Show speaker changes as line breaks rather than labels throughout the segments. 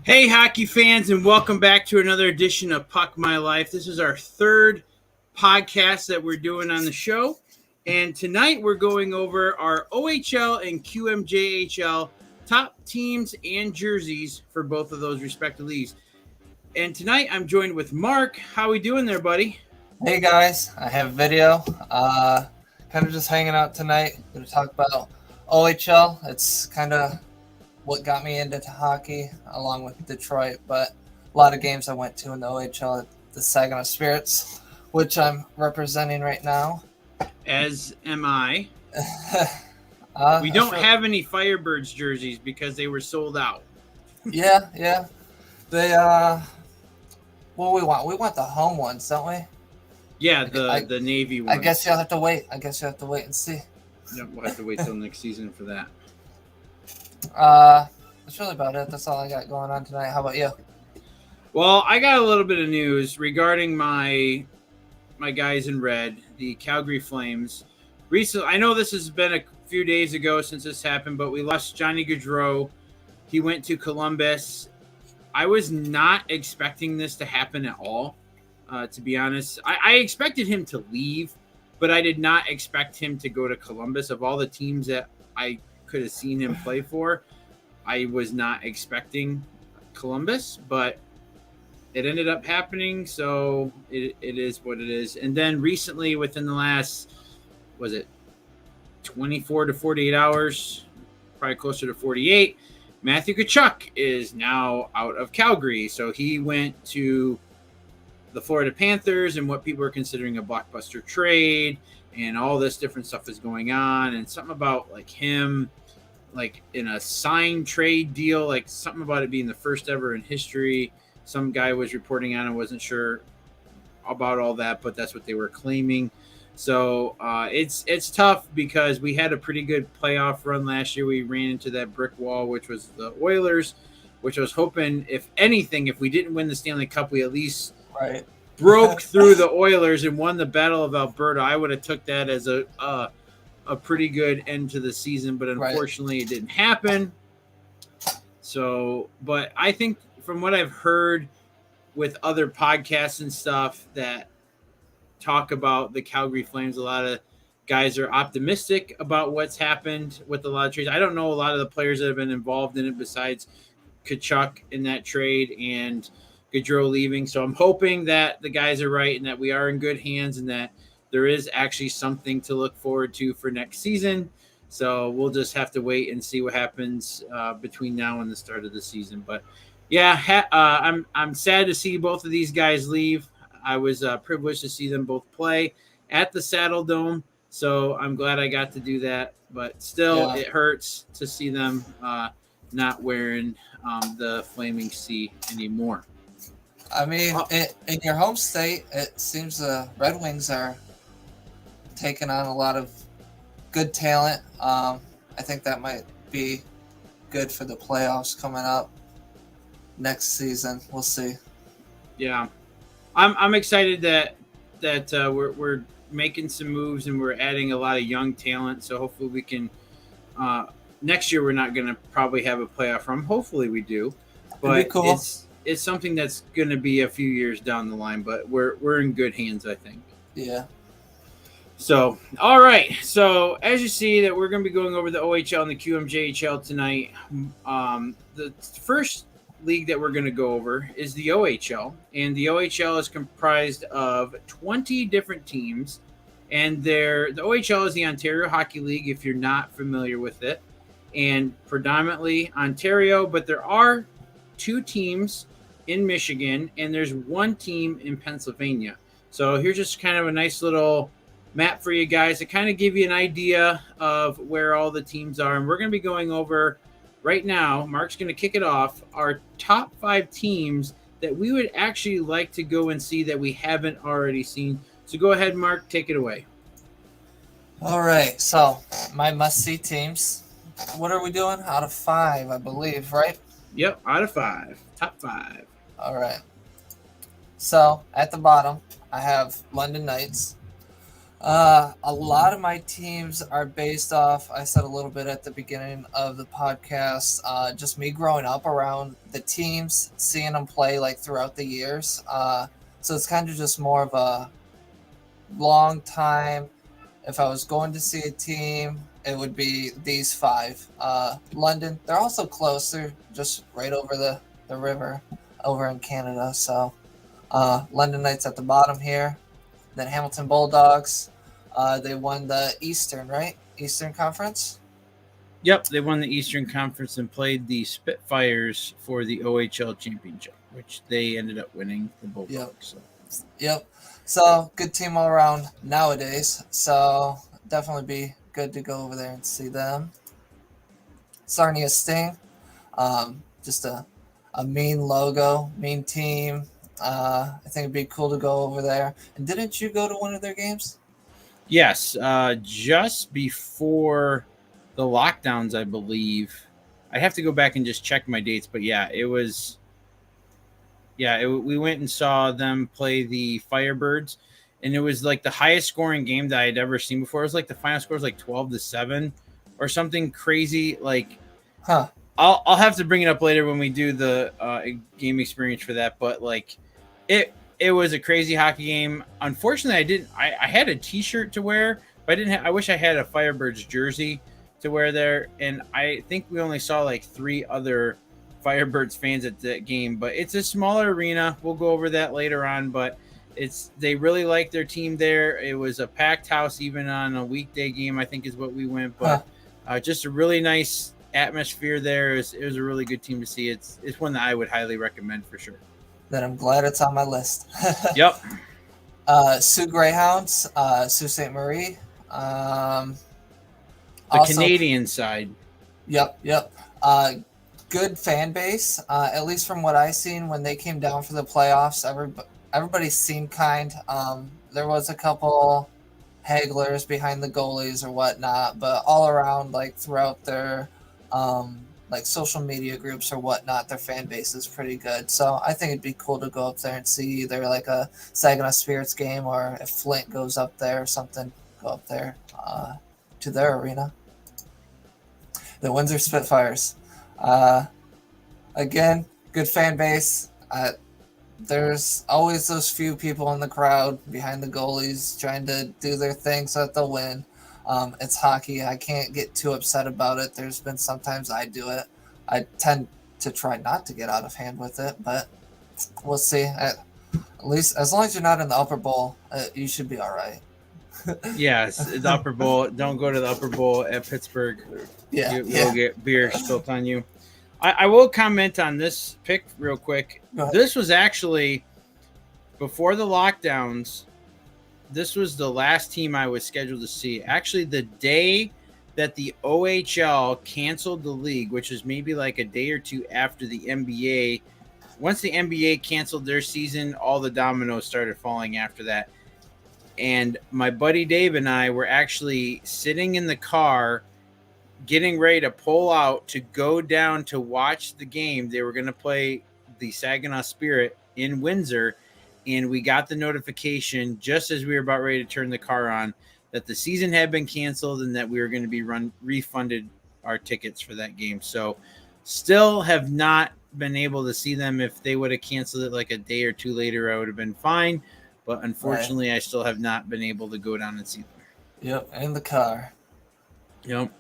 Hey, hockey fans, and welcome back to another edition of Puck My Life. This is our third podcast that we're doing on the show, and tonight we're going over our OHL and QMJHL top teams and jerseys for both of those respective leagues. And tonight I'm joined with Mark. How we doing there, buddy?
Hey guys, I have a video. Kind of just hanging out tonight. Going to talk about OHL. It's kind of what got me into hockey, along with Detroit. But a lot of games I went to in the OHL at the Saginaw Spirits, which I'm representing right now.
As am I. We don't have any Firebirds jerseys because they were sold out.
Yeah. They what we want? We want the home ones, don't we?
Yeah, the Navy ones.
I guess you'll have to wait. And see.
Yep, we'll have to wait till next season for that.
That's really about it. That's all I got going on tonight. How about you?
Well, I got a little bit of news regarding my guys in red, the Calgary Flames. Recently, I know this has been a few days ago since this happened, but we lost Johnny Gaudreau. He went to Columbus. I was not expecting this to happen at all, to be honest. I expected him to leave, but I did not expect him to go to Columbus. Of all the teams that I could have seen him play for, I was not expecting Columbus, but it ended up happening, so it is what it is. And then recently, within the last, 24 to 48 hours, probably closer to 48, Matthew Tkachuk is now out of Calgary. So he went to the Florida Panthers, and what people are considering a blockbuster trade, and all this different stuff is going on, and something about like him like in a signed trade deal, like something about it being the first ever in history. Some guy was reporting on it, wasn't sure about all that, but that's what they were claiming. So it's tough because we had a pretty good playoff run last year. We ran into that brick wall, which was the Oilers, which I was hoping, if anything, if we didn't win the Stanley Cup, we at least broke through the Oilers and won the Battle of Alberta. I would have took that as a pretty good end to the season, but unfortunately it didn't happen. So, but I think from what I've heard with other podcasts and stuff that talk about the Calgary Flames, a lot of guys are optimistic about what's happened with a lot of trades. I don't know a lot of the players that have been involved in it besides Tkachuk in that trade and Gaudreau leaving. So I'm hoping that the guys are right and that we are in good hands and that there is actually something to look forward to for next season. So we'll just have to wait and see what happens between now and the start of the season. But yeah, I'm sad to see both of these guys leave. I was privileged to see them both play at the Saddle Dome, so I'm glad I got to do that. But still, It hurts to see them not wearing the Flaming Sea anymore.
I mean, in your home state, it seems the Red Wings are taking on a lot of good talent. I think that might be good for the playoffs coming up next season. We'll see. Yeah,
I'm excited that we're making some moves and we're adding a lot of young talent. So hopefully we can. Next year we're not going to probably have a playoff run. Hopefully we do, but cool. It's something that's going to be a few years down the line. But we're in good hands, I think.
Yeah.
So, all right. So, as you see that we're going to be going over the OHL and the QMJHL tonight. The first league that we're going to go over is the OHL, and the OHL is comprised of 20 different teams, and the OHL is the Ontario Hockey League, if you're not familiar with it, and predominantly Ontario, but there are 2 teams in Michigan, and there's 1 team in Pennsylvania. So here's just kind of a nice little map for you guys to kind of give you an idea of where all the teams are. And we're going to be going over right now. Mark's going to kick it off. Our top 5 teams that we would actually like to go and see that we haven't already seen. So go ahead, Mark, take it away.
All right. So my must-see teams. What are we doing? Out of 5, I believe, right?
Yep, out of 5. Top 5.
All right. So at the bottom, I have London Knights. A lot of my teams are based off, I said a little bit at the beginning of the podcast, just me growing up around the teams, seeing them play like throughout the years. So it's kind of just more of a long time. If I was going to see a team, it would be these five. London, they're also close. They're just right over the river over in Canada. So London Knights at the bottom here. Then Hamilton Bulldogs. They won the Eastern, right? Eastern Conference?
Yep, they won the Eastern Conference and played the Spitfires for the OHL championship, which they ended up winning the Bulldogs.
Yep. So good team all around nowadays. So definitely be good to go over there and see them. Sarnia Sting. Just a mean logo, mean team. I think it'd be cool to go over there. And didn't you go to one of their games?
Yes, just before the lockdowns, I believe. I have to go back and just check my dates, but yeah, it was. Yeah, we went and saw them play the Firebirds, and it was like the highest scoring game that I had ever seen before. It was like the final score was like 12-7 or something crazy. Like, I'll have to bring it up later when we do the game experience for that. But like, it was a crazy hockey game. Unfortunately, I had a T-shirt to wear, but I didn't. I wish I had a Firebirds jersey to wear there, and I think we only saw like 3 other Firebirds fans at that game. But it's a smaller arena. We'll go over that later on. But they really like their team there. It was a packed house even on a weekday game, I think is what we went. But just a really nice atmosphere there. It was a really good team to see. It's one that I would highly recommend for sure.
Then I'm glad it's on my list.
Yep.
Sioux Greyhounds, Sault Ste. Marie.
The
Also,
Canadian side.
Yep. Good fan base. At least from what I seen when they came down for the playoffs, everybody seemed kind. There was a couple hagglers behind the goalies or whatnot, but all around, like throughout their like social media groups or whatnot, their fan base is pretty good. So I think it'd be cool to go up there and see either like a Saginaw Spirits game, or if Flint goes up there or something, go up there to their arena. The Windsor Spitfires. Again, good fan base. There's always those few people in the crowd behind the goalies trying to do their thing so that they'll win. It's hockey. I can't get too upset about it. There's been sometimes I do it. I tend to try not to get out of hand with it, but we'll see. At least as long as you're not in the upper bowl, you should be all right.
Yes, the upper bowl. Don't go to the upper bowl at Pittsburgh. You'll get beer spilt on you. I will comment on this pick real quick. This was actually before the lockdowns. This was the last team I was scheduled to see. Actually, the day that the OHL canceled the league, which was maybe like a day or two after the NBA. Once the NBA canceled their season, all the dominoes started falling after that. And my buddy Dave and I were actually sitting in the car getting ready to pull out to go down to watch the game. They were going to play the Saginaw Spirit in Windsor. And we got the notification just as we were about ready to turn the car on that the season had been canceled and that we were going to be refunded our tickets for that game. So still have not been able to see them. If they would have canceled it like a day or two later, I would have been fine. But unfortunately, right. I still have not been able to go down and see them.
Yep, in the car.
Yep,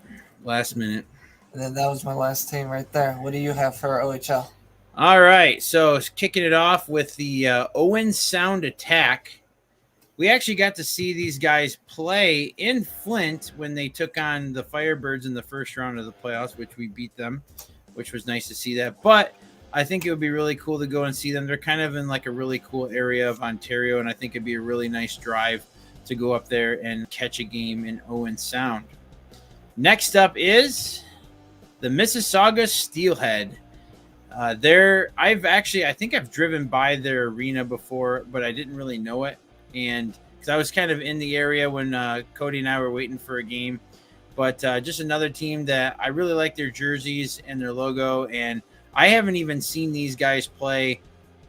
last minute.
And then that was my last team right there. What do you have for OHL?
All right, so kicking it off with the Owen Sound Attack. We actually got to see these guys play in Flint when they took on the Firebirds in the first round of the playoffs, which we beat them, which was nice to see that. But I think it would be really cool to go and see them. They're kind of in like a really cool area of Ontario, and I think it'd be a really nice drive to go up there and catch a game in Owen Sound. Next up is the Mississauga Steelhead. I think I've driven by their arena before, but I didn't really know it. And because I was kind of in the area when Cody and I were waiting for a game. But just another team that I really like their jerseys and their logo. And I haven't even seen these guys play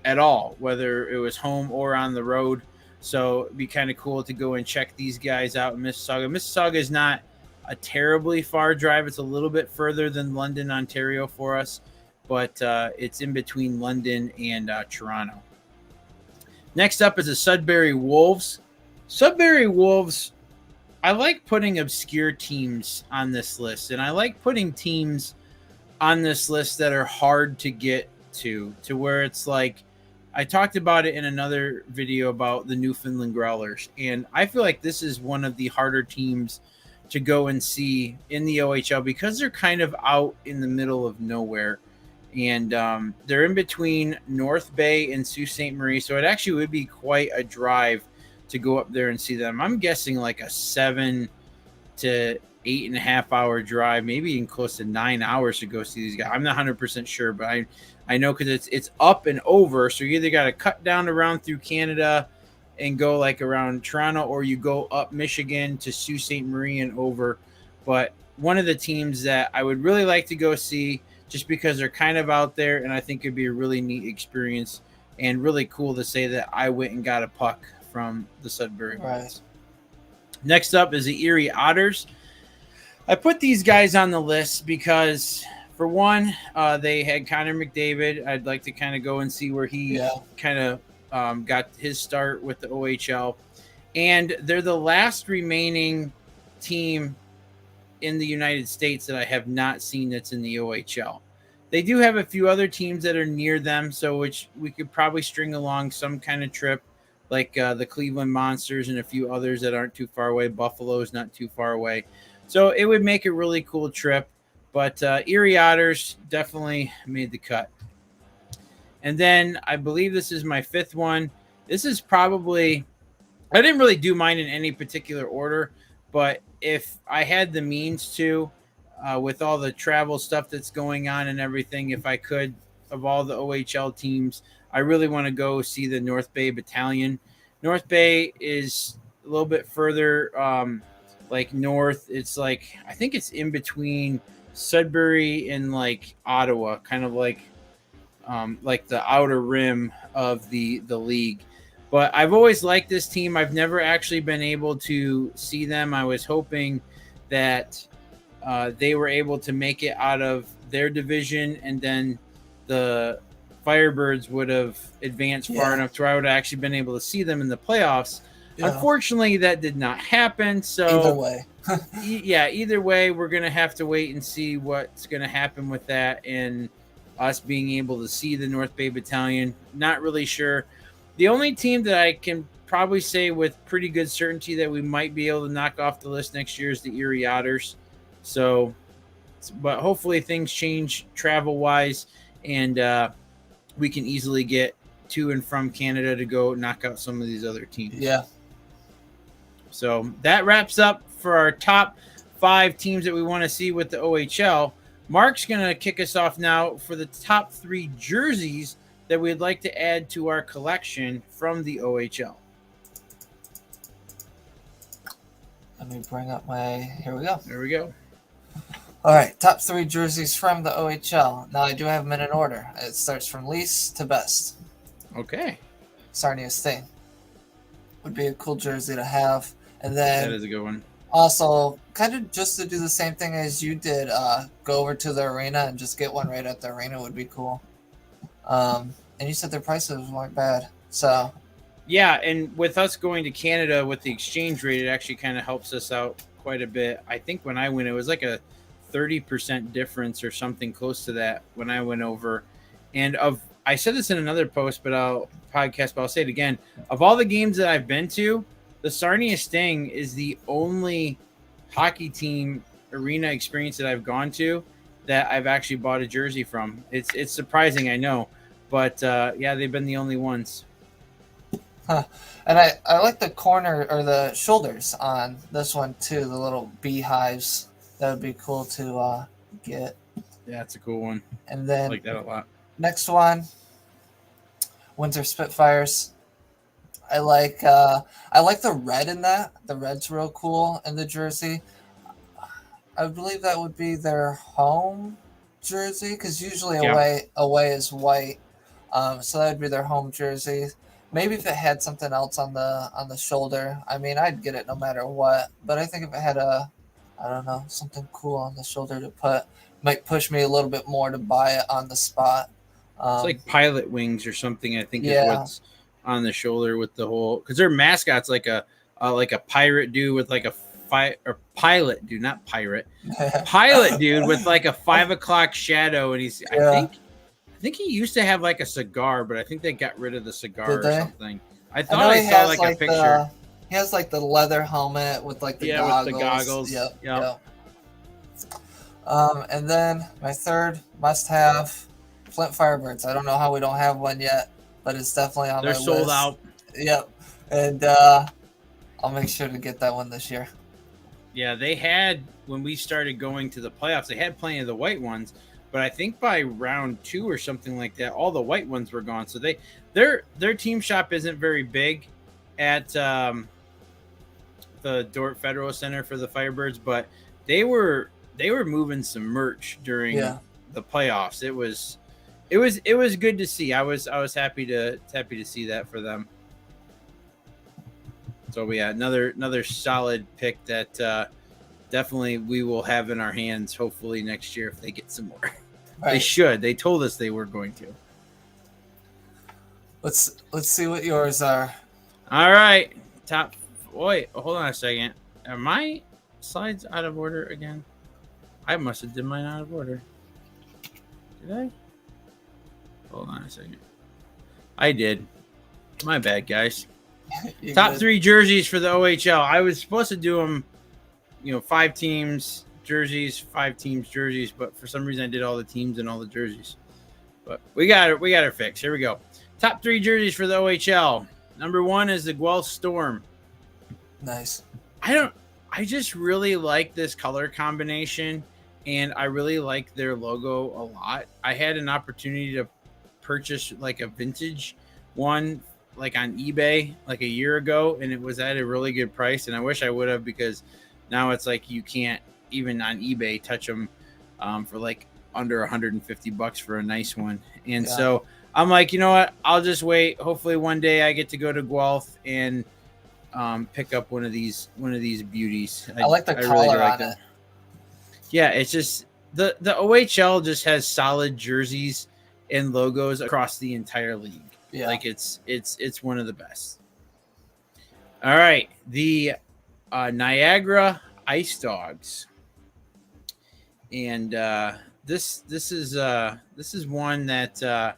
at all, whether it was home or on the road. So it'd be kind of cool to go and check these guys out in Mississauga. Mississauga is not a terribly far drive. It's a little bit further than London, Ontario for us, but it's in between London and Toronto. Next up is the Sudbury Wolves. Sudbury Wolves, I like putting obscure teams on this list, and I like putting teams on this list that are hard to get to where it's like, I talked about it in another video about the Newfoundland Growlers, and I feel like this is one of the harder teams to go and see in the OHL because they're kind of out in the middle of nowhere. And they're in between North Bay and Sault Ste. Marie, so it actually would be quite a drive to go up there and see them. I'm guessing like a 7 to 8.5 hour drive, maybe even close to 9 hours to go see these guys. I'm not 100% sure, but I know because it's up and over, so you either got to cut down around through Canada and go like around Toronto, or you go up Michigan to Sault Ste. Marie and over. But one of the teams that I would really like to go see, just because they're kind of out there, and I think it'd be a really neat experience and really cool to say that I went and got a puck from the Sudbury Wolves. Next up is the Erie Otters. I put these guys on the list because, for one, they had Connor McDavid. I'd like to kind of go and see where he kind of got his start with the OHL. And they're the last remaining team in the United States that I have not seen that's in the OHL. They do have a few other teams that are near them, so which we could probably string along some kind of trip, like the Cleveland Monsters and a few others that aren't too far away. Buffalo's not too far away. So it would make a really cool trip, but Erie Otters definitely made the cut. And then I believe this is my fifth one. This is probably, I didn't really do mine in any particular order, but if I had the means to, with all the travel stuff that's going on and everything, if I could, of all the OHL teams, I really want to go see the North Bay Battalion. North Bay is a little bit further, like north. It's like, I think it's in between Sudbury and like Ottawa, kind of like the outer rim of the league. But I've always liked this team. I've never actually been able to see them. I was hoping that they were able to make it out of their division, and then the Firebirds would have advanced far enough to where I would have actually been able to see them in the playoffs. Yeah. Unfortunately, that did not happen. So
either way.
Either way, we're going to have to wait and see what's going to happen with that and us being able to see the North Bay Battalion. Not really sure. The only team that I can probably say with pretty good certainty that we might be able to knock off the list next year is the Erie Otters. So, but hopefully things change travel-wise, and we can easily get to and from Canada to go knock out some of these other teams.
Yeah.
So that wraps up for our top 5 teams that we want to see with the OHL. Mark's going to kick us off now for the top 3 jerseys that we'd like to add to our collection from the OHL.
Let me bring up here we go.
There we go.
All right, top 3 jerseys from the OHL. Now, I do have them in an order. It starts from least to best.
Okay.
Sarnia Sting would be a cool jersey to have. And then
that is a good one.
Also, kind of just to do the same thing as you did, go over to the arena and just get one right at the arena would be cool. And you said their prices weren't bad. So
yeah, and with us going to Canada with the exchange rate, it actually kind of helps us out quite a bit. I think when I went, it was like a 30% difference or something close to that when I went over. And I said this in another post, but I'll say it again. Of all the games that I've been to, the Sarnia Sting is the only hockey team arena experience that I've gone to that I've actually bought a jersey from. It's surprising, I know, but they've been the only ones.
Huh. And I like the corner or the shoulders on this one too, the little beehives. That would be cool to get.
Yeah, that's a cool one.
And then
I like that a lot.
Next one, Windsor Spitfires. I like the red in that. The red's real cool in the jersey. I believe that would be their home jersey because usually away is white. So that would be their home jersey. Maybe if it had something else on the shoulder, I mean, I'd get it no matter what. But I think if it had I don't know, something cool on the shoulder to put, might push me a little bit more to buy it on the spot.
It's like pilot wings or something, I think, is
Yeah.
what's on the shoulder with the whole, because their mascot's like a pirate dude with like a pilot dude, not pirate, pilot dude with like a 5 o'clock shadow, and he's I think he used to have like a cigar, but I think they got rid of the cigar or something. I thought I saw like a picture.
He has like the leather helmet with like the goggles.
With the goggles.
Yep. And then my third must-have, Flint Firebirds. I don't know how we don't have one yet, but it's definitely on my list.
They're sold out.
Yep. And I'll make sure to get that one this year.
Yeah, they had, when we started going to the playoffs, they had plenty of the white ones, but I think by round 2 or something like that, all the white ones were gone. So their team shop isn't very big at the Dordt Federal Center for the Firebirds, but they were moving some merch during the playoffs. It was good to see. I was happy to see that for them. So another solid pick that definitely we will have in our hands hopefully next year if they get some more. Right. They should. They told us they were going to.
Let's see what yours are.
All right. Wait, hold on a second. Are my slides out of order again? I must have did mine out of order. Did I? Hold on a second. I did. My bad, guys. Top 3 jerseys for the OHL. I was supposed to do them, 5 teams jerseys, 5 teams jerseys, but for some reason I did all the teams and all the jerseys. But we got it fixed. Here we go. Top 3 jerseys for the OHL. Number 1 is the Guelph Storm.
Nice.
I just really like this color combination, and I really like their logo a lot. I had an opportunity to purchase like a vintage one like on eBay like a year ago, and it was at a really good price, and I wish I would have, because now it's like you can't even on eBay touch them for like under $150 for a nice one. And so I'm like, you know what, I'll just wait. Hopefully one day I get to go to Guelph and pick up one of these beauties.
I like the color really on it.
Yeah, it's just the OHL just has solid jerseys and logos across the entire league. Yeah. Like it's one of the best. All right, the Niagara Ice Dogs, and this is one that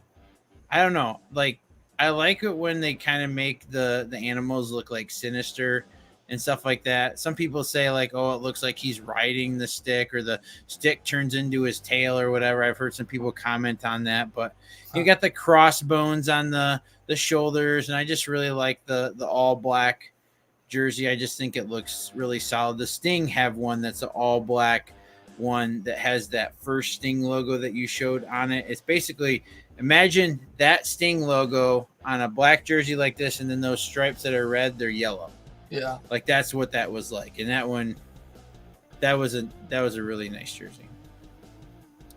I don't know. Like, I like it when they kind of make the animals look like sinister and stuff like that. Some people say like, oh, it looks like he's riding the stick, or the stick turns into his tail or whatever. I've heard some people comment on that, but you got the crossbones on the shoulders, and I just really like the all black jersey. I just think it looks really solid. The Sting have one that's an all black one that has that first Sting logo that you showed on it. It's basically, imagine that Sting logo on a black jersey like this, and then those stripes that are red, they're yellow.
Yeah.
Like that's what that was like. And that one, that was a really nice jersey.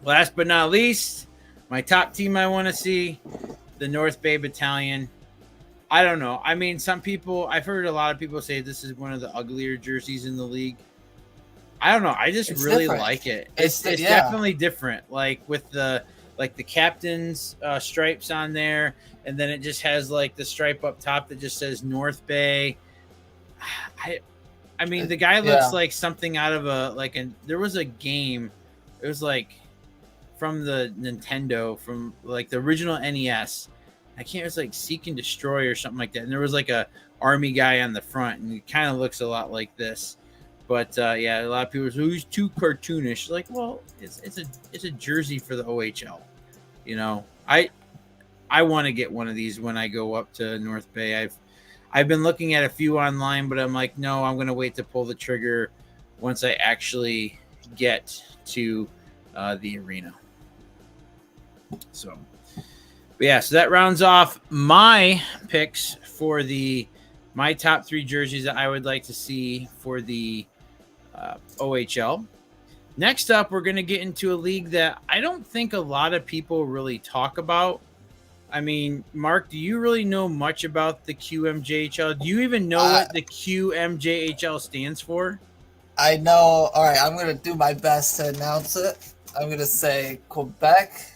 Last but not least, my top team I want to see, the North Bay Battalion. I don't know. I mean, I've heard a lot of people say this is one of the uglier jerseys in the league. I don't know. I just really like it. It's definitely different. Like with the captain's stripes on there, and then it just has like the stripe up top that just says North Bay. I mean, the guy looks like something out of there was a game. It was like from the Nintendo, from like the original NES. It was like Seek and Destroy or something like that. And there was like a army guy on the front, and he kind of looks a lot like this. But a lot of people say, he's too cartoonish. Like, well, it's a jersey for the OHL. I want to get one of these when I go up to North Bay. I've been looking at a few online, but I'm like, no, I'm going to wait to pull the trigger once I actually get to the arena. So that rounds off my picks for my top 3 jerseys that I would like to see for the OHL. Next up, we're going to get into a league that I don't think a lot of people really talk about, I mean, Mark, do you really know much about the QMJHL? Do you even know what the QMJHL stands for?
I know. All right, I'm going to do my best to announce it. I'm going to say Quebec.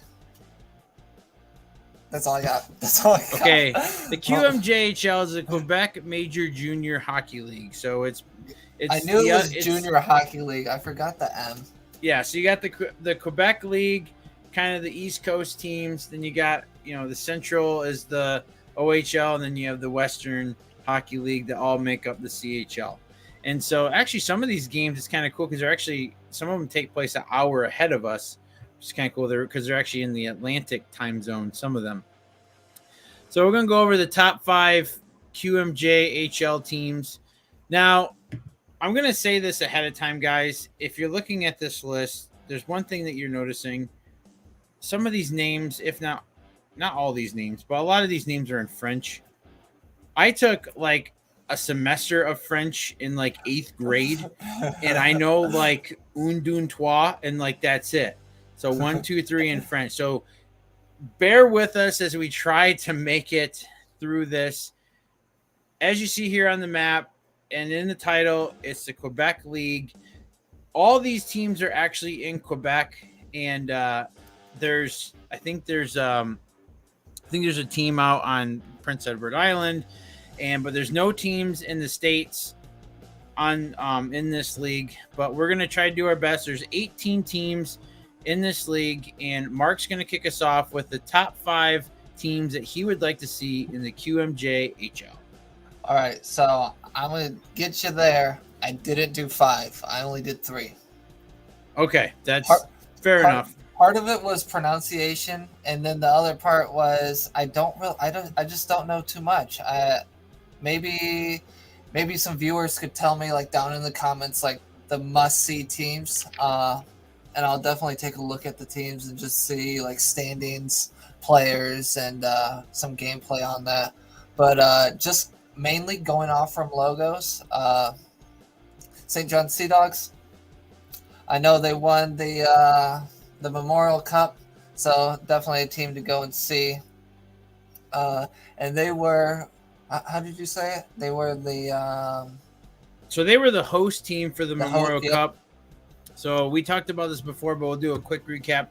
That's all I got. That's all I got.
Okay, the QMJHL is the Quebec Major Junior Hockey League. So it's
I knew it was Junior Hockey League. I forgot the M.
Yeah, so you got the Quebec League, kind of the East Coast teams. Then you got, the Central is the OHL, and then you have the Western Hockey League that all make up the CHL. And so actually some of these games is kind of cool because some of them take place an hour ahead of us, which is kind of cool because they're actually in the Atlantic time zone, some of them. So we're going to go over the top 5 QMJHL teams. Now, I'm going to say this ahead of time, guys. If you're looking at this list, there's one thing that you're noticing. Some of these names, if not all these names, but a lot of these names are in French. I took like a semester of French in like 8th grade, and I know like un, deux, trois, and like that's it. So 1, 2, 3 in French. So bear with us as we try to make it through this. As you see here on the map and in the title, it's the Quebec League. All these teams are actually in Quebec, and there's a team out on Prince Edward Island, but there's no teams in the States on in this league. But we're gonna try to do our best. There's 18 teams in this league, and Mark's gonna kick us off with the top 5 teams that he would like to see in the QMJHL.
All right, so I'm gonna get you there. I didn't do 5. I only did 3.
Okay, that's fair enough.
Part of it was pronunciation, and then the other part was I just don't know too much. Maybe some viewers could tell me like down in the comments like the must-see teams, and I'll definitely take a look at the teams and just see like standings, players, and some gameplay on that. But just mainly going off from logos, St. John Sea Dogs. I know they won the Memorial Cup, so definitely a team to go and see. And they were, how did you say it? They were
so they were the host team for the Memorial Cup. So we talked about this before, but we'll do a quick recap.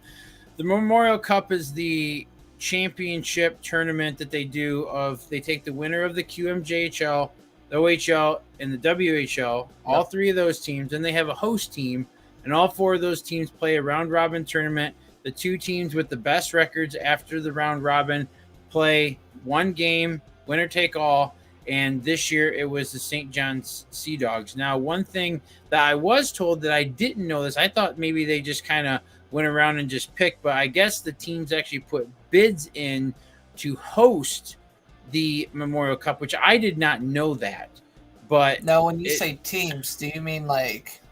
The Memorial Cup is the championship tournament that they do. They take the winner of the QMJHL, the OHL, and the WHL, all 3 of those teams, and they have a host team. And all 4 of those teams play a round-robin tournament. The 2 teams with the best records after the round-robin play 1 game, winner-take-all. And this year it was the St. John's Sea Dogs. Now, one thing that I was told that I didn't know this, I thought maybe they just kind of went around and just picked, but I guess the teams actually put bids in to host the Memorial Cup, which I did not know that. But
now, when you say teams, do you mean like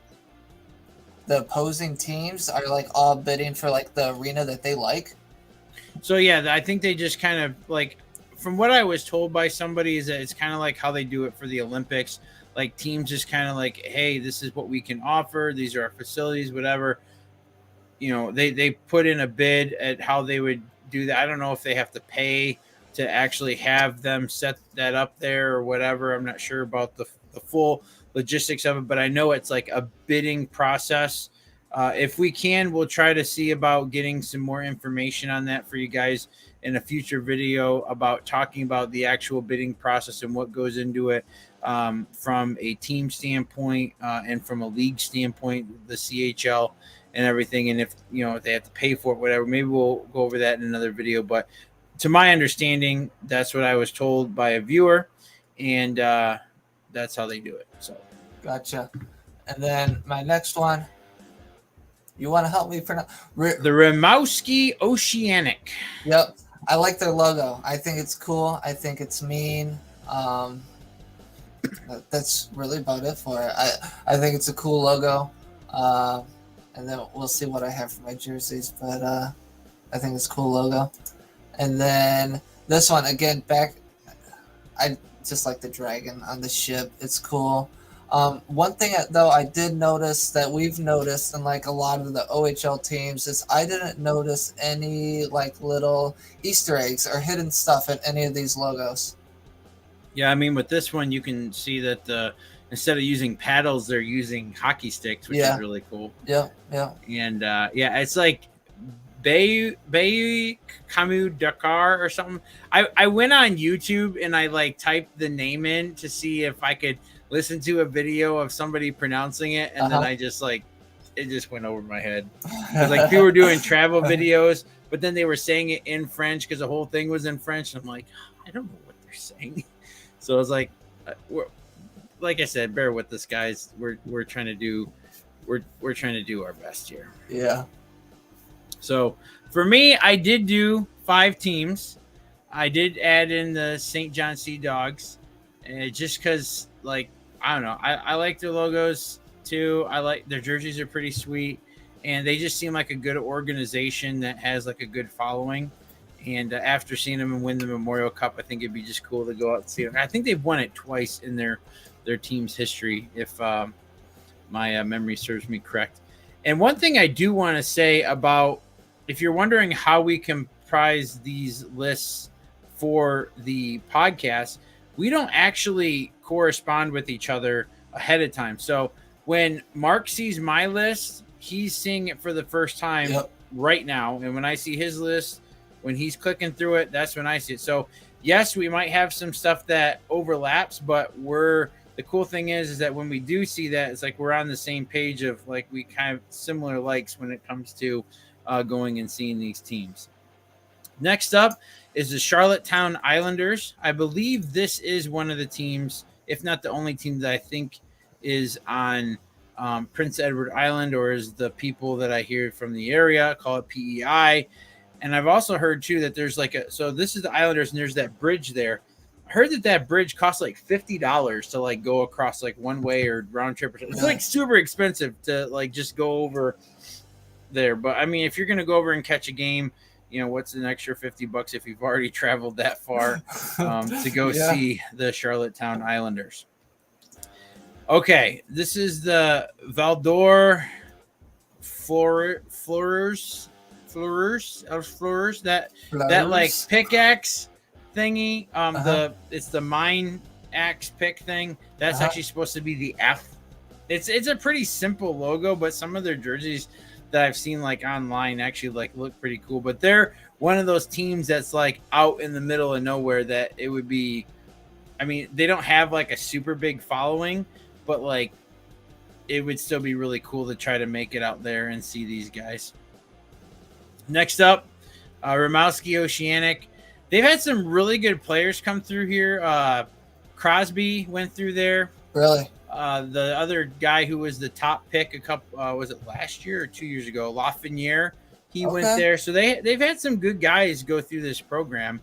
the opposing teams are like all bidding for like the arena that they like?
So yeah, I think they just kind of like, from what I was told by somebody, is that it's kind of like how they do it for the Olympics. Like teams just kind of like, hey, this is what we can offer. These are our facilities, whatever. They put in a bid at how they would do that. I don't know if they have to pay to actually have them set that up there or whatever. I'm not sure about the full logistics of it, but I know it's like a bidding process. If we can, we'll try to see about getting some more information on that for you guys in a future video about talking about the actual bidding process and what goes into it from a team standpoint and from a league standpoint, the CHL and everything. And if they have to pay for it, whatever, maybe we'll go over that in another video. But to my understanding, that's what I was told by a viewer, and that's how they do it. So
gotcha. And then my next one, you want to help me pronounce
the Romowski Oceanic.
Yep, I like their logo. I think it's cool. I think it's mean. That's really about it for it. I think it's a cool logo. And then we'll see what I have for my jerseys, but I think it's a cool logo. And then this one again, I just like the dragon on the ship. It's cool. One thing though I did notice that we've noticed in like a lot of the OHL teams is I didn't notice any like little Easter eggs or hidden stuff in any of these logos.
Yeah, I mean, with this one, you can see that instead of using paddles, they're using hockey sticks, which is really cool.
Yeah.
And it's like Bay Camus Dakar or something. I went on YouTube and I like typed the name in to see if I could listen to a video of somebody pronouncing it, and then I just like it just went over my head. Because like people were doing travel videos, but then they were saying it in French because the whole thing was in French. And I'm like, I don't know what they're saying. So I was like, like I said, bear with us, guys. We're trying to do our best here.
Yeah.
So for me, I did do 5 teams. I did add in the St. John Sea Dogs, just because, like, I don't know, I like their logos too. I like their jerseys are pretty sweet, and they just seem like a good organization that has like a good following. And after seeing them win the Memorial Cup, I think it'd be just cool to go out and see them. I think they've won it twice in their team's history, if my memory serves me correct. And one thing I do want to say about, if you're wondering how we comprise these lists for the podcast, we don't actually correspond with each other ahead of time. So when Mark sees my list, he's seeing it for the first time right now. And when I see his list, when he's clicking through it, that's when I see it. So yes, we might have some stuff that overlaps, but the cool thing is that when we do see that, it's like we're on the same page of like we kind of similar likes when it comes to going and seeing these teams. Next up is the Charlottetown Islanders. I believe this is one of the teams, if not the only team that I think is on Prince Edward Island, or is the people that I hear from the area call it PEI. And I've also heard too that there's so this is the Islanders and there's that bridge there. I heard that bridge costs like $50 to like go across like one way or round trip. It's like super expensive to like just go over there. But I mean, if you're going to go over and catch a game, you know, what's an extra $50 if you've already traveled that far to go see the Charlottetown Islanders? Okay, this is the Valdor Florers, that like pickaxe thingy. It's the mine axe pick thing. That's actually supposed to be the F. It's a pretty simple logo, but some of their jerseys that I've seen like online actually like look pretty cool. But they're one of those teams that's like out in the middle of nowhere that it would be. I mean, they don't have like a super big following, but like it would still be really cool to try to make it out there and see these guys. Next up, Romowski Oceanic. They've had some really good players come through here. Crosby went through there.
Really?
The other guy who was the top pick was it last year or 2 years ago? Lafreniere. He went there. So they've had some good guys go through this program.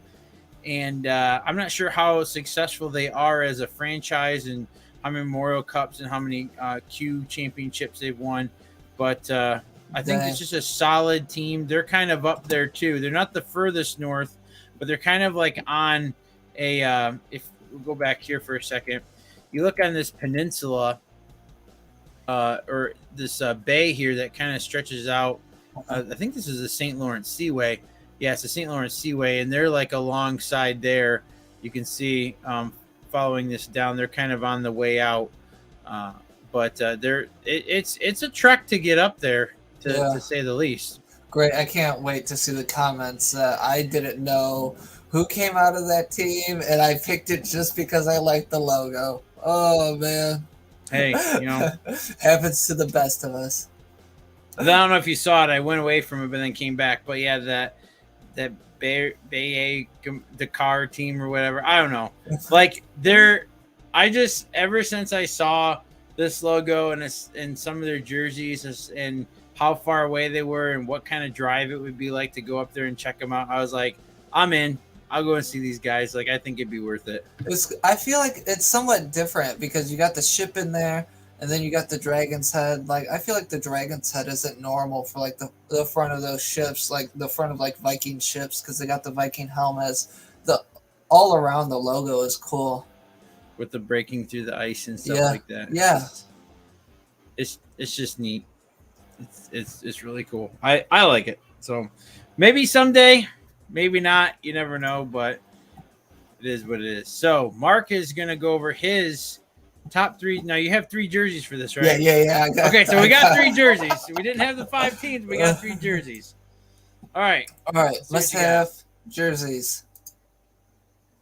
And I'm not sure how successful they are as a franchise and how many Memorial Cups and how many Q championships they've won. But I think it's just a solid team. They're kind of up there too. They're not the furthest north, but they're kind of like on a if we'll go back here for a second, you look on this peninsula or this bay here that kind of stretches out. I think this is the St. Lawrence Seaway. Yeah, it's the St. Lawrence Seaway, and they're like alongside there. You can see following this down, they're kind of on the way out. But it's a trek to get up there. To say the least.
Great. I can't wait to see the comments. I didn't know who came out of that team, and I picked it just because I like the logo. Oh, man.
Hey, you know.
Happens to the best of us.
I don't know if you saw it. I went away from it, but then came back. But, yeah, that Bay Dakar team or whatever, I don't know. Like, ever since I saw this logo and some of their jerseys and how far away they were and what kind of drive it would be like to go up there and check them out, I was like, I'm in. I'll go and see these guys. Like, I think it'd be worth it.
I feel like it's somewhat different because you got the ship in there and then you got the dragon's head. Like, I feel like the dragon's head isn't normal for like the front of those ships, like the front of like Viking ships, because they got the Viking helmets. All around the logo is cool.
with the breaking through the ice and stuff
Yeah.
like that.
Yeah.
It's just neat. It's really cool. I like it. So maybe someday, maybe not. You never know, but it is what it is. So Mark is gonna go over his top 3. Now you have 3 jerseys for this, right?
Yeah.
Okay, so we got 3 jerseys. We didn't have the 5 teams. We got 3 jerseys. All right.
Let's have jerseys.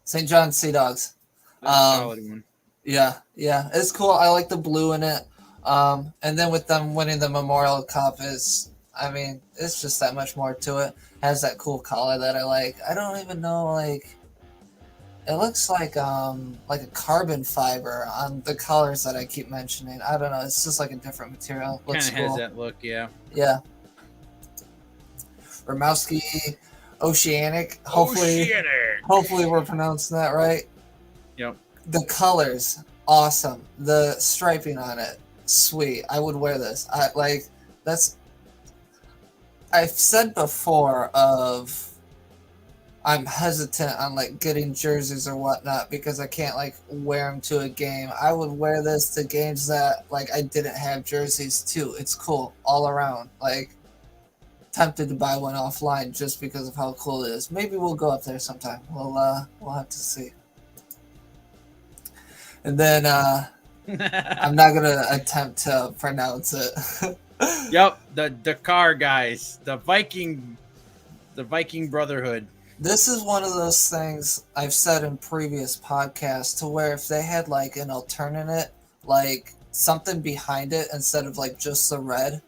St. John Sea Dogs.
That's a solid one.
Yeah, it's cool. I like the blue in it. And then with them winning the Memorial Cup it's just that much more to it. Has that cool collar that I like. I don't even know, like, it looks like a carbon fiber on the colors that I keep mentioning. I don't know. It's just like a different material. Looks
Kind of
cool.
has that look, yeah.
Yeah. Romowski Oceanic. Hopefully we're pronouncing that right.
Yep.
The colors, awesome. The striping on it, sweet. I would wear this. I've said before I'm hesitant on like getting jerseys or whatnot because I can't like wear them to a game. I would wear this to games that like I didn't have jerseys to. It's cool all around. Like, tempted to buy one offline just because of how cool it is. Maybe we'll go up there sometime. We'll have to see. And then I'm not gonna attempt to pronounce it.
Yep, the Dakar guys, the Viking Brotherhood.
This is one of those things I've said in previous podcasts to where if they had like an alternate, like something behind it instead of like just the red,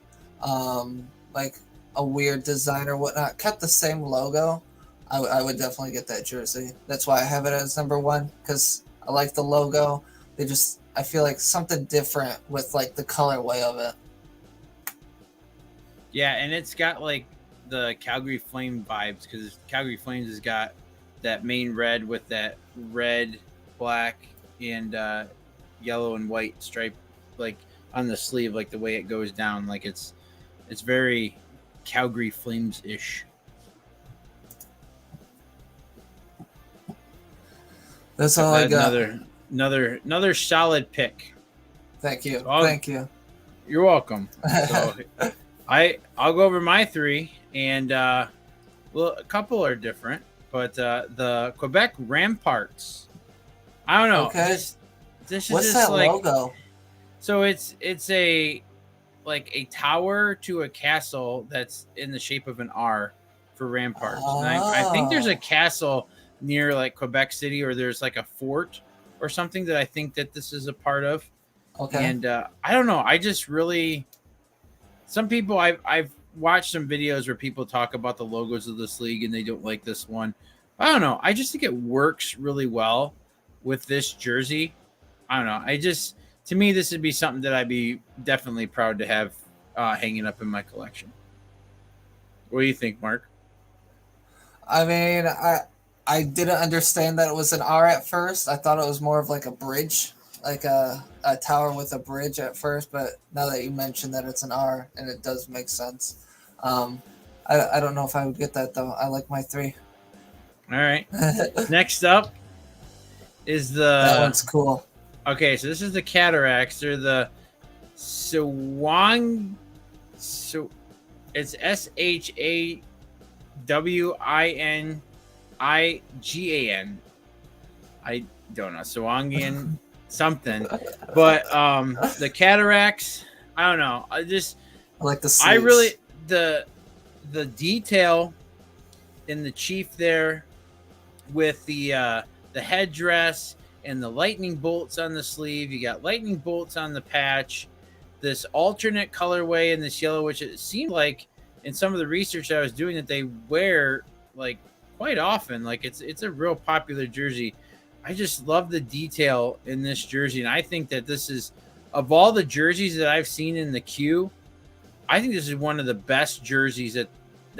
like a weird design or whatnot, kept the same logo, I would definitely get that jersey. That's why I have it as number 1, because I like the logo. I feel like something different with like the colorway of it.
Yeah, and it's got like the Calgary Flame vibes because Calgary Flames has got that main red with that red, black, and yellow and white stripe, like on the sleeve, like the way it goes down, like it's very Calgary Flames ish.
That's all I got.
Another solid pick.
Thank you.
So
Thank you.
You're welcome. So I'll go over my 3, and a couple are different, but the Quebec Ramparts. I don't know.
Okay.
This is
What's
just
that
like,
logo?
So it's a tower to a castle that's in the shape of an R for Ramparts. And I think there's a castle near like Quebec City, or there's like a fort or something that I think that this is a part of.
Okay.
And I don't know. I just really, some people I've watched some videos where people talk about the logos of this league and they don't like this one. I don't know. I just think it works really well with this jersey. I don't know. To me, this would be something that I'd be definitely proud to have hanging up in my collection. What do you think, Mark?
I mean, I didn't understand that it was an R at first. I thought it was more of like a bridge, like a tower with a bridge at first. But now that you mentioned that it's an R, and it does make sense. I don't know if I would get that though. I like my 3.
All right. Next up is
that one's cool.
Okay, so this is the Cataracts. They're the Sawang. So it's SHAWINIGAN. I don't know. Sawangan something. But the Cataracts, I don't know. I
like the sleeves.
I really the detail in the chief there with the headdress and the lightning bolts on the sleeve. You got lightning bolts on the patch. This alternate colorway in this yellow, which it seemed like in some of the research I was doing that they wear like quite often. Like it's a real popular jersey. I just love the detail in this jersey, and I think that this is, of all the jerseys that I've seen in the Q, I think this is one of the best jerseys that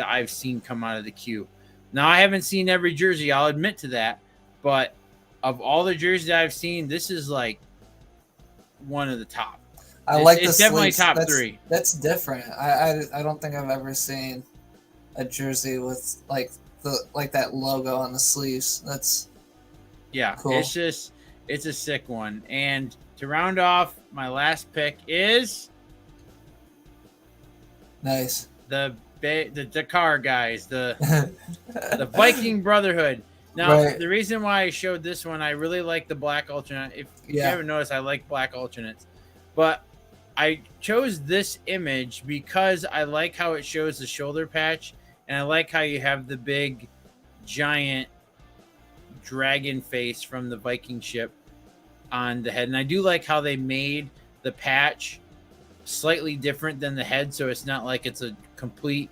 I've seen come out of the Q. Now, I haven't seen every jersey, I'll admit to that, but of all the jerseys that I've seen, this is like one of the top. It's definitely top 3.
That's different. I don't think I've ever seen a jersey with like that logo on the sleeves. That's
yeah.
cool.
It's It's a sick one. And to round off, my last pick is
Nice.
the Dakar guys, the Viking Brotherhood. Now,
Right.
the reason why I showed this one, I really like the black alternate. If you haven't noticed, I like black alternates. But I chose this image because I like how it shows the shoulder patch, and I like how you have the big, giant dragon face from the Viking ship on the head. And I do like how they made the patch slightly different than the head, so it's not like it's a complete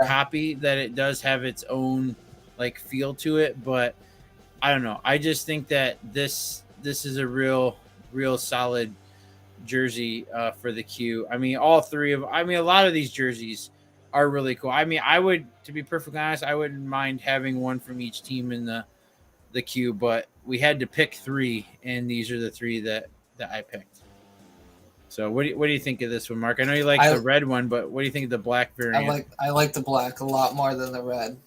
copy, that it does have its own like feel to it. But I don't know, I just think that this is a real solid jersey for the Q. I mean, a lot of these jerseys are really cool. I mean, to be perfectly honest, I wouldn't mind having one from each team in the Q, but we had to pick 3, and these are the 3 that I picked. So what do you think of this one, Mark? I know you like the red one, but what do you think of the black variant?
I like the black a lot more than the red.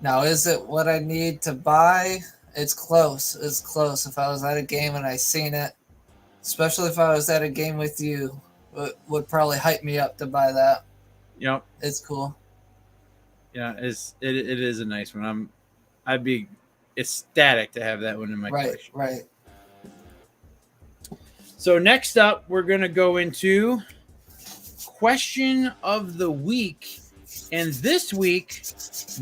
Now, is it what I need to buy? It's close. It's close. If I was at a game and I seen it, especially if I was at a game with you, would probably hype me up to buy that.
Yep.
It's cool.
Yeah, it is a nice one. I'd be ecstatic to have that one in my collection.
Right.
So next up, we're going to go into question of the week. And this week,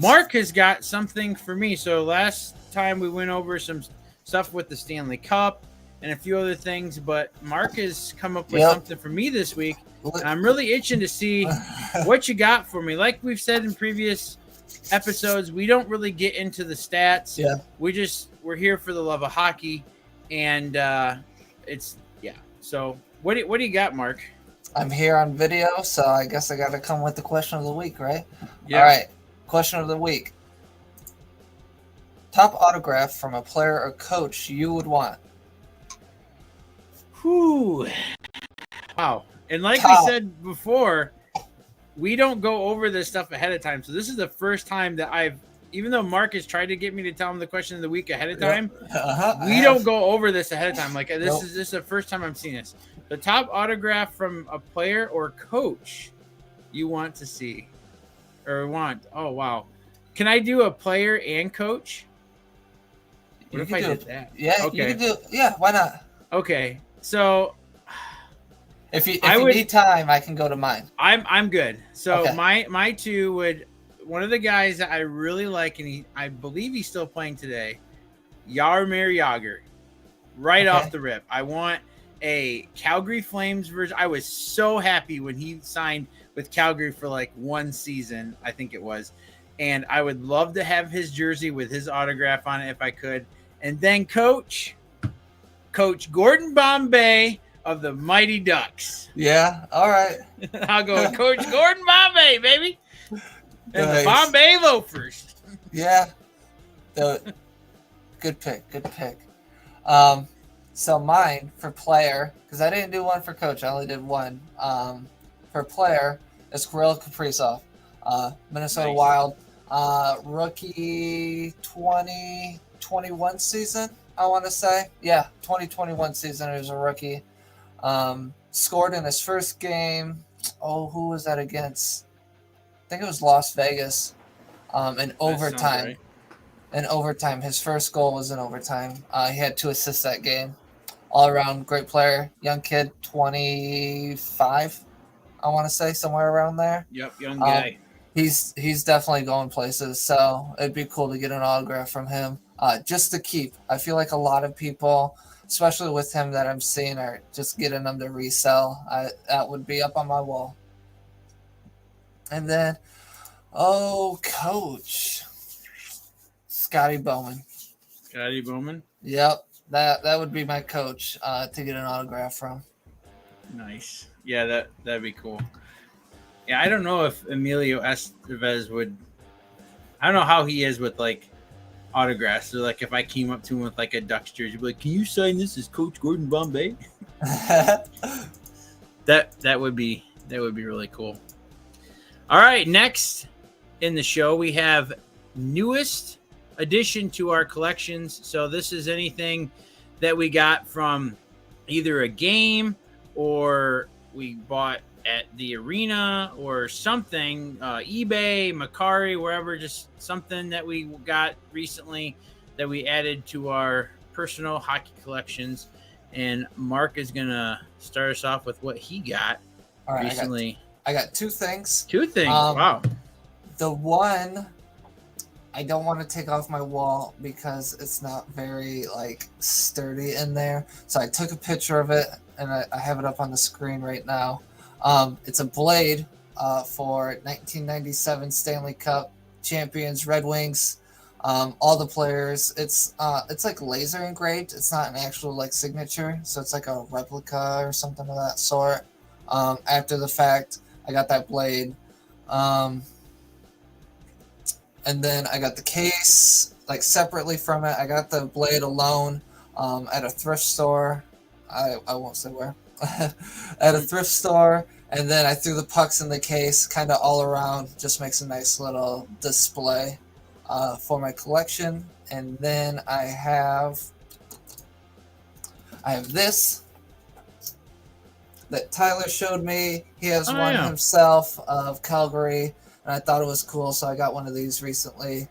Mark has got something for me. So last time we went over some stuff with the Stanley Cup and a few other things, but Mark has come up with something for me this week. And I'm really itching to see what you got for me. Like we've said in previous episodes, we don't really get into the stats.
Yeah.
We're here for the love of hockey, and So what do you got, Mark?
I'm here on video, so I guess I got to come with the question of the week, right?
Yeah.
All right. Question of the week. Top autograph from a player or coach you would want.
Whew. Wow. And like we said before, we don't go over this stuff ahead of time. So this is the first time that even though Mark has tried to get me to tell him the question of the week ahead of time, we don't go over this ahead of time. Like this is the first time I'm seeing this. The top autograph from a player or coach you want to see or want. Oh, wow. Can I do a player and coach? What if I did that?
Yeah, okay. You can do. Yeah, why not?
Okay. So
if you need time, I can go to mine.
I'm good. So my 2 would, one of the guys that I really like, and I believe he's still playing today, Jaromir Jagr. Right off the rip. I want a Calgary Flames version. I was so happy when he signed with Calgary for like 1 season, I think it was. And I would love to have his jersey with his autograph on it if I could. And then Coach Gordon Bombay of the Mighty Ducks.
Yeah, all right.
I'll go with Coach Gordon Bombay, baby. And the Bombay Loafers.
Yeah. Good pick. So mine for player, because I didn't do one for coach, I only did one. For player, it's Kirill Kaprizov, Minnesota Wild, rookie 2021 season, I want to say. Yeah, 2021 season, he was a rookie. Scored in his first game. Oh, who was that against? I think it was Las Vegas. In overtime. Right. In overtime. His first goal was in overtime. He had 2 assists that game. All around great player. Young kid, 25, I want to say, somewhere around there.
Yep, young guy.
He's definitely going places, so it'd be cool to get an autograph from him. Just to keep. I feel like a lot of people, especially with him that I'm seeing, are just getting them to resell. That would be up on my wall. And then, coach. Scotty Bowman.
Scotty Bowman?
Yep. That would be my coach to get an autograph from.
Nice. Yeah, that'd be cool. Yeah, I don't know if Emilio Estevez would. I don't know how he is with like autographs. So like if I came up to him with like a Ducks jersey, be like, "Can you sign this as Coach Gordon Bombay?" that would be really cool. All right, next in the show we have newest addition to our collections. So this is anything that we got from either a game or we bought at the arena or something, eBay, Macari, wherever, just something that we got recently that we added to our personal hockey collections. And Mark is going to start us off with what he got recently.
I got two things.
Wow.
The one I don't want to take off my wall because it's not very sturdy in there. So I took a picture of it and I have it up on the screen right now. It's a blade for 1997 Stanley Cup champions, Red Wings. All the players. It's like laser engraved. It's not an actual signature, so it's like a replica or something of that sort. After the fact, I got that blade, and then I got the case separately from it. I got the blade alone at a thrift store. I won't say where. At a thrift store, and then I threw the pucks in the case, kind of all around. Just makes a nice little display for my collection. And then I have this that Tyler showed me. He has one himself of Calgary, and I thought it was cool, so I got one of these recently.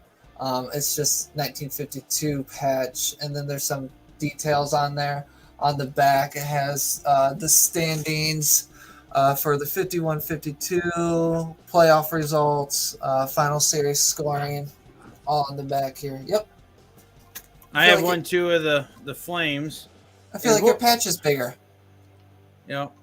It's just 1952 patch, and then there's some details on there. On the back, it has the standings for the 51-52 playoff results, final series scoring, all on the back here. Yep.
I have one too of the Flames.
I feel like your patch is bigger.
Yep.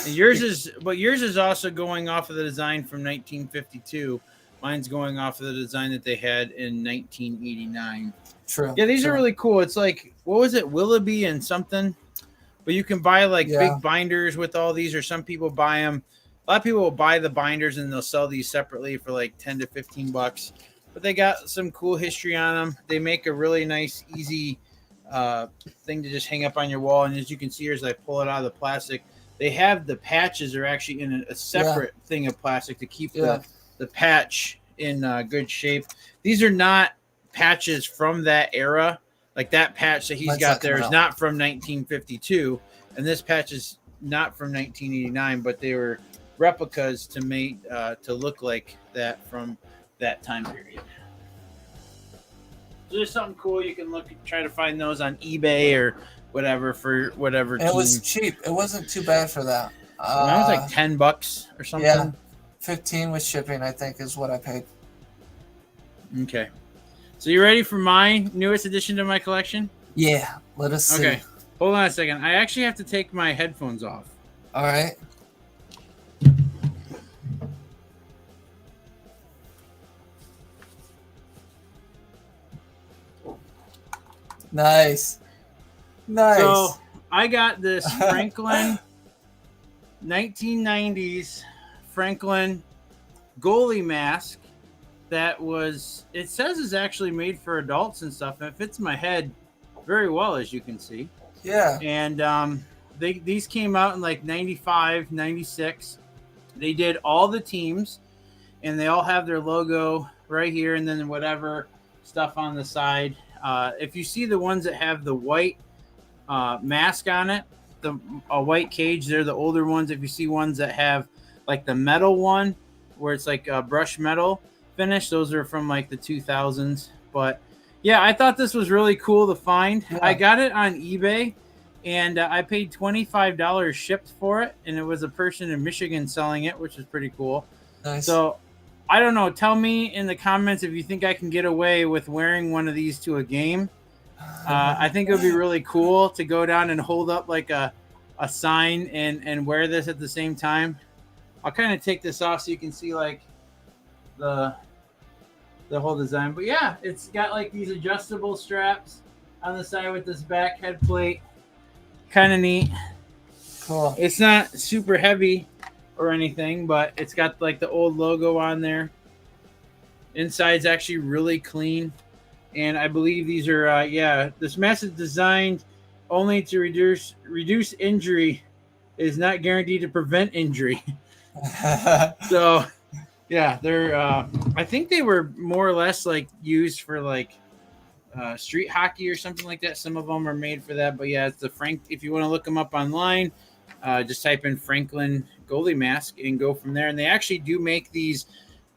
Yours is also going off of the design from 1952. Mine's going off of the design that they had in 1989.
True.
Yeah, these are really cool. It's like, what was it, Willoughby and something? But you can buy big binders with all these, or some people buy them. A lot of people will buy the binders and they'll sell these separately for $10 to $15. But they got some cool history on them. They make a really nice, easy thing to just hang up on your wall. And as you can see here, as I pull it out of the plastic, they have the patches are actually in a separate thing of plastic to keep the patch in good shape. These are not patches from that era. Like that patch that he's got there is not from 1952, and this patch is not from 1989, but they were replicas to make to look like that from that time period. So there's something cool. You can try to find those on eBay or whatever for whatever.
It was cheap. It wasn't too bad for that.
That was $10 or something.
Yeah, 15 with shipping, I think, is what I paid.
Okay. So you ready for my newest addition to my collection?
Yeah, let us see.
Okay, hold on a second. I actually have to take my headphones off.
All right. Nice.
So I got this Franklin 1990s Franklin goalie mask. That was, it says is actually made for adults and stuff. And it fits my head very well, as you can see.
Yeah.
And these came out in 95, 96. They did all the teams, and they all have their logo right here, and then whatever stuff on the side. If you see the ones that have the white mask on it, a white cage, they're the older ones. If you see ones that have the metal one, where it's brushed metal finish, those are from the 2000s. But yeah, I thought this was really cool to find. I got it on eBay, and I paid $25 shipped for it, and it was a person in Michigan selling it, which is pretty cool.
Nice.
So I don't know, tell me in the comments if you think I can get away with wearing one of these to a game. I think it would be really cool to go down and hold up a sign and wear this at the same time. I'll kind of take this off so you can see the whole design. But yeah, it's got these adjustable straps on the side with this back head plate. Kind of neat.
Cool.
It's not super heavy or anything, but it's got the old logo on there. Inside's actually really clean. And I believe these are this mask is designed only to reduce injury, is not guaranteed to prevent injury. So Yeah, they're. I think they were more or less like used for like street hockey or something like that. Some of them are made for that, but yeah, it's the Frank. If you want to look them up online, just type in Franklin goalie mask and go from there. And they actually do make these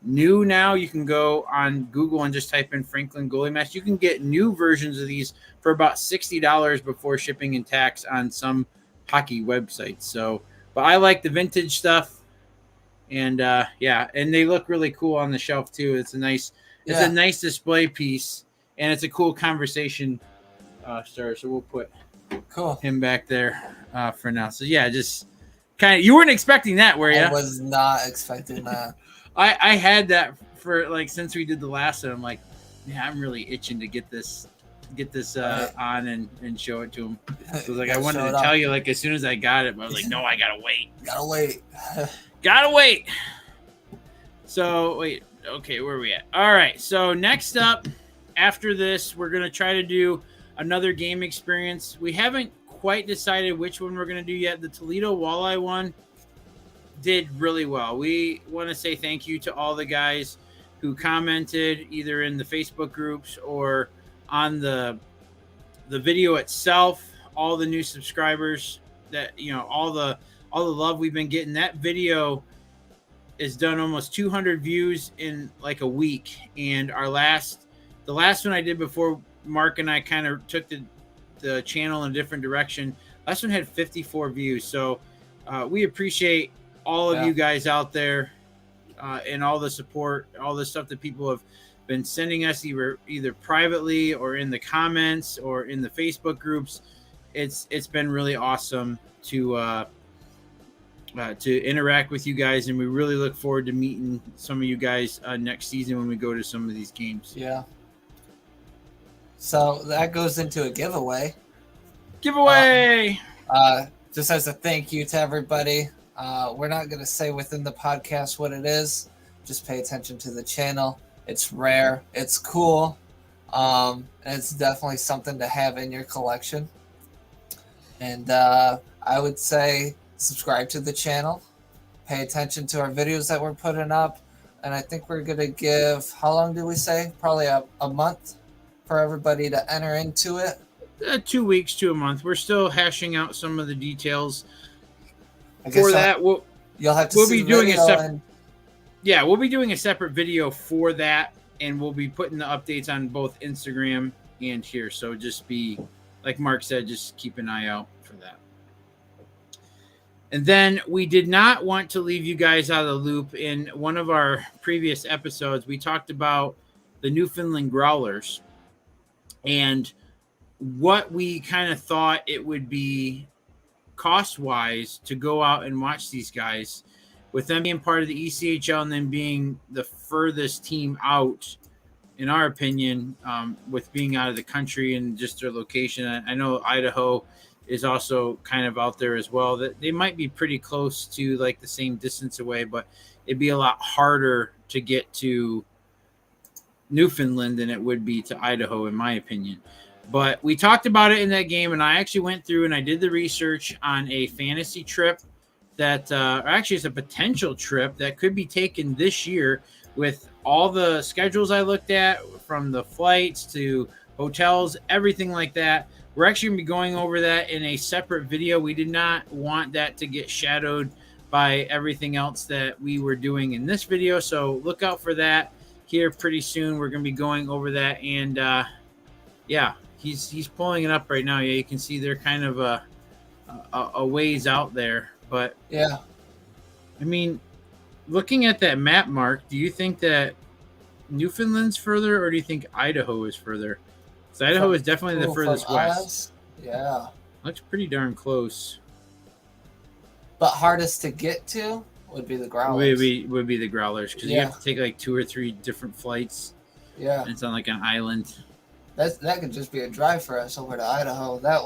new now. You can go on Google and just type in Franklin goalie mask. You can get new versions of these for about $60 before shipping and tax on some hockey websites. So, but I like the vintage stuff. And yeah, and they look really cool on the shelf too. It's a nice display piece, and it's a cool conversation starter. So we'll put him back there for now. So yeah, just kind of, you weren't expecting that, were you?
I was not expecting that.
I had that for like since we did the last one. I'm like, yeah, I'm really itching to get this on and show it to him. So like I wanted to tell you like as soon as I got it, but I was like, no, I gotta wait. Gotta wait. So wait, okay, where are we at? All right. So next up, after this, we're gonna try to do another game experience. We haven't quite decided which one we're gonna do yet. The Toledo Walleye one did really well. We want to say thank you to all the guys who commented either in the Facebook groups or on the video itself. All the new subscribers that all the love we've been getting. That video is done almost 200 views in like a week, and the last one I did before Mark and I kind of took the channel in a different direction, last one had 54 views. So we appreciate all of you guys out there and all the support, all the stuff that people have been sending us either privately or in the comments or in the Facebook groups. It's been really awesome to interact with you guys, and we really look forward to meeting some of you guys next season when we go to some of these games.
Yeah. So that goes into a giveaway. Just as a thank you to everybody. We're not going to say within the podcast what it is. Just pay attention to the channel. It's rare. It's cool. And it's definitely something to have in your collection. And I would say subscribe to the channel, pay attention to our videos that we're putting up, and I think we're going to give, how long do we say? Probably a month for everybody to enter into it.
2 weeks to a month. We're still hashing out some of the details. For that,
you'll have to see
doing we'll be doing a separate video for that, and we'll be putting the updates on both Instagram and here. So just be, like Mark said, just keep an eye out for that. And then we did not want to leave you guys out of the loop. In one of our previous episodes, we talked about the Newfoundland Growlers and what we kind of thought it would be cost-wise to go out and watch these guys, with them being part of the ECHL and then being the furthest team out, in our opinion, with being out of the country and just their location. I know Idaho is also kind of out there as well. That they might be pretty close to like the same distance away, but it'd be a lot harder to get to Newfoundland than it would be to Idaho, in my opinion. But we talked about it in that game, and I actually went through and I did the research on a fantasy trip that actually is a potential trip that could be taken this year with all the schedules I looked at, from the flights to hotels, everything like that. We're actually going to be going over that in a separate video. We did not want that to get shadowed by everything else that we were doing in this video. So look out for that here pretty soon. We're going to be going over that. And yeah, he's pulling it up right now. Yeah, you can see they're kind of a ways out there. But
yeah,
I mean, looking at that map, Mark, do you think that Newfoundland's further, or do you think Idaho is further? Because Idaho is definitely the furthest west.
Yeah.
Looks pretty darn close.
But hardest to get to would be the Growlers.
Would be the Growlers, because you have to take like 2 or 3 different flights.
Yeah.
And it's on like an island.
That could just be a drive for us over to Idaho. That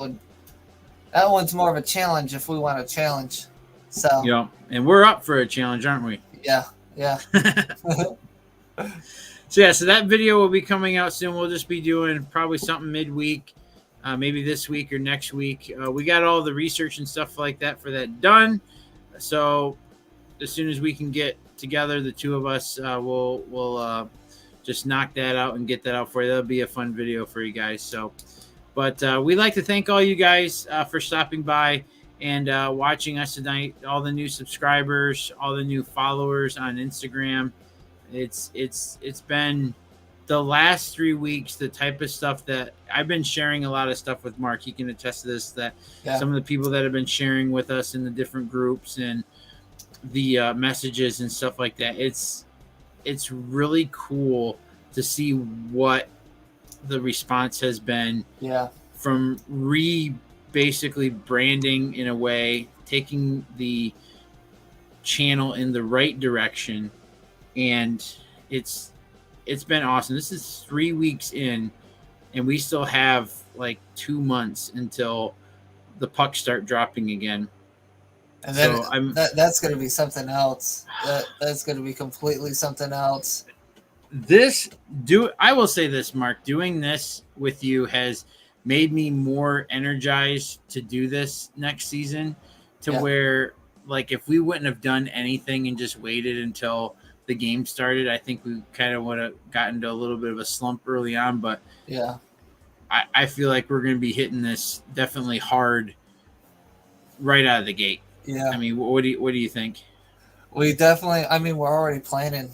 one's more of a challenge if we want a challenge. So
yeah, and we're up for a challenge, aren't we?
Yeah.
So that video will be coming out soon. We'll just be doing probably something midweek, maybe this week or next week. We got all the research and stuff like that for that done. So as soon as we can get together, the two of us, we'll just knock that out and get that out for you. That'll be a fun video for you guys. So, but we'd like to thank all you guys for stopping by and watching us tonight. All the new subscribers, all the new followers on Instagram. It's been the last 3 weeks, the type of stuff that I've been sharing a lot of stuff with Mark. He can attest to this, that some of the people that have been sharing with us in the different groups and the messages and stuff like that. It's really cool to see what the response has been from basically branding in a way, taking the channel in the right direction. And it's been awesome. This is 3 weeks in, and we still have like 2 months until the pucks start dropping again.
And then that's going to be something else. That's going to be completely something else.
I will say this, Mark, doing this with you has made me more energized to do this next season, to where, like, if we wouldn't have done anything and just waited until the game started, I think we kind of would have gotten to a little bit of a slump early on. But I feel like we're going to be hitting this definitely hard right out of the gate. I mean, what do you think?
We definitely, I mean, we're already planning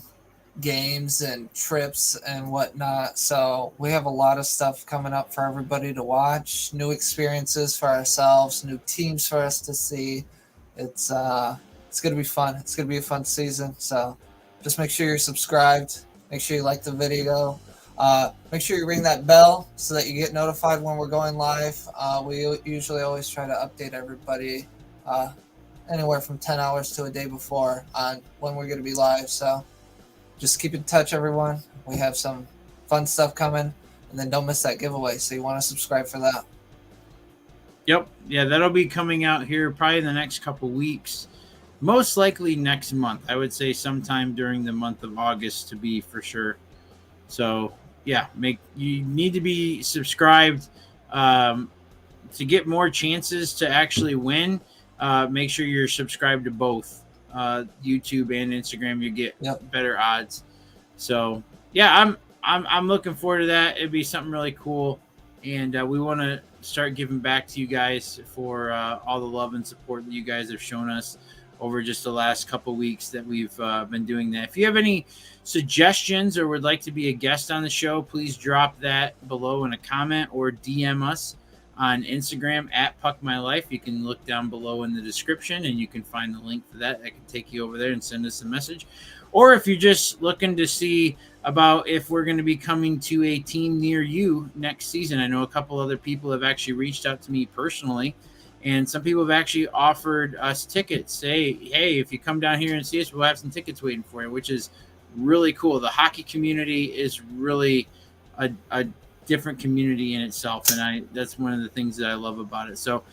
games and trips and whatnot, so we have a lot of stuff coming up for everybody to watch, new experiences for ourselves, new teams for us to see. It's going to be fun. It's going to be a fun season. So just make sure you're subscribed. Make sure you like the video. Make sure you ring that bell so that you get notified when we're going live. We usually always try to update everybody anywhere from 10 hours to a day before on when we're going to be live. So just keep in touch, everyone. We have some fun stuff coming, and then don't miss that giveaway. So you want to subscribe for that.
Yep. Yeah, that'll be coming out here probably in the next couple weeks. Most likely next month. I would say sometime during the month of August, to be for sure. So yeah, you need to be subscribed to get more chances to actually win. Make sure you're subscribed to both YouTube and Instagram. You get better odds. So yeah, I'm looking forward to that. It'd be something really cool, and we want to start giving back to you guys for all the love and support that you guys have shown us over just the last couple weeks that we've been doing that. If you have any suggestions or would like to be a guest on the show, please drop that below in a comment or DM us on Instagram at PuckMyLife. You can look down below in the description and you can find the link for that. I can take you over there and send us a message. Or if you're just looking to see about if we're going to be coming to a team near you next season. I know a couple other people have actually reached out to me personally, and some people have actually offered us tickets. Say, hey, if you come down here and see us, we'll have some tickets waiting for you, which is really cool. The hockey community is really a different community in itself, and that's one of the things that I love about it. So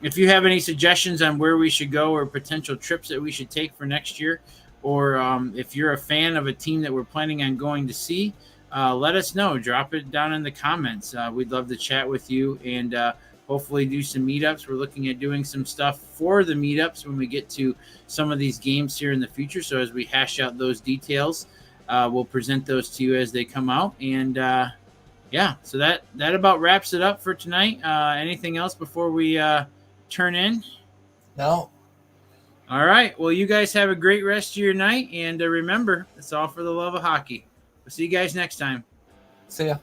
if you have any suggestions on where we should go or potential trips that we should take for next year, or if you're a fan of a team that we're planning on going to see, let us know. Drop it down in the comments. We'd love to chat with you and hopefully do some meetups. We're looking at doing some stuff for the meetups when we get to some of these games here in the future. So as we hash out those details, we'll present those to you as they come out. And yeah, so that about wraps it up for tonight. Anything else before we turn in?
No.
All right. Well, you guys have a great rest of your night. And remember, it's all for the love of hockey. We'll see you guys next time.
See ya.